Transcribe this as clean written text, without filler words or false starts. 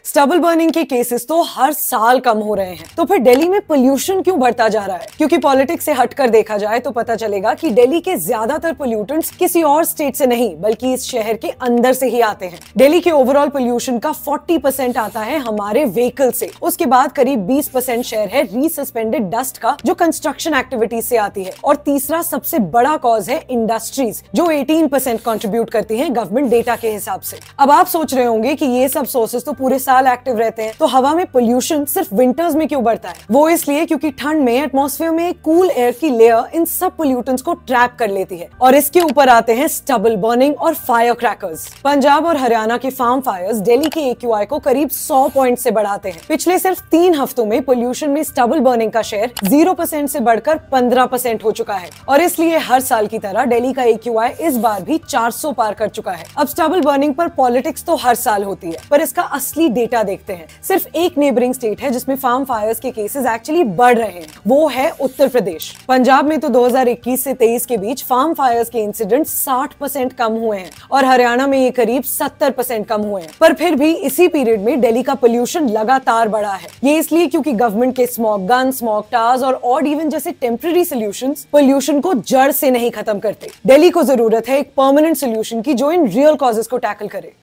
Stubble burning के cases तो हर साल कम हो रहे हैं। तो फिर दिल्ली में पोल्यूशन क्यों बढ़ता जा रहा है? क्योंकि पॉलिटिक्स से हटकर देखा जाए तो पता चलेगा कि दिल्ली के ज्यादातर पोल्यूटेंट्स किसी और स्टेट से नहीं बल्कि इस शहर के अंदर से ही आते हैं। दिल्ली के ओवरऑल पोल्यूशन का 40% आता है हमारे व्हीकल से। उसके बाद करीब 20% शेयर है रीसस्पेंडेड डस्ट का, जो कंस्ट्रक्शन एक्टिविटीज से आती है। और तीसरा सबसे बड़ा कॉज है इंडस्ट्रीज, जो 18% कंट्रीब्यूट करती हैं गवर्नमेंट डेटा के हिसाब से। अब आप सोच रहे होंगे कि ये सब सोर्सेस तो पूरे साल एक्टिव रहते हैं, तो हवा में पोल्यूशन सिर्फ विंटर्स में क्यों बढ़ता है? वो इसलिए क्योंकि ठंड में एटमॉस्फेयर में एक कूल एयर की लेयर इन सब पोल्यूटेंट्स को ट्रैप कर लेती है। और इसके ऊपर आते हैं स्टबल बर्निंग और फायर क्रैकर्स। पंजाब और हरियाणा के फार्म फायर्स दिल्ली के AQI को करीब 100 पॉइंट से बढ़ाते हैं। पिछले सिर्फ 3 हफ्तों में पोल्यूशन में स्टबल बर्निंग का शेयर 0% से बढ़कर 15% हो चुका है। और इसलिए हर साल की तरह दिल्ली का AQI इस बार भी 400 पार कर चुका है। अब स्टबल बर्निंग पर पॉलिटिक्स तो हर साल होती है, पर इसका असली डेटा देखते हैं। सिर्फ एक नेबरिंग स्टेट है जिसमें फार्म फायर्स के केसेस एक्चुअली बढ़ रहे हैं, वो है उत्तर प्रदेश। पंजाब में तो 2021 से 23 के बीच फार्म फायर्स के इंसिडेंट 60% कम हुए हैं और हरियाणा में ये करीब 70% कम हुए हैं। पर फिर भी इसी पीरियड में दिल्ली का पोल्यूशन लगातार बढ़ा है। ये इसलिए क्योंकि गवर्नमेंट के स्मॉग गन, स्मॉग टावर्स और ऑड इवन जैसे टेम्पररी सॉल्यूशंस पोल्यूशन को जड़ से नहीं खत्म करते। दिल्ली को जरूरत है एक परमानेंट सॉल्यूशन की, जो इन रियल कॉजेस को टैकल करे।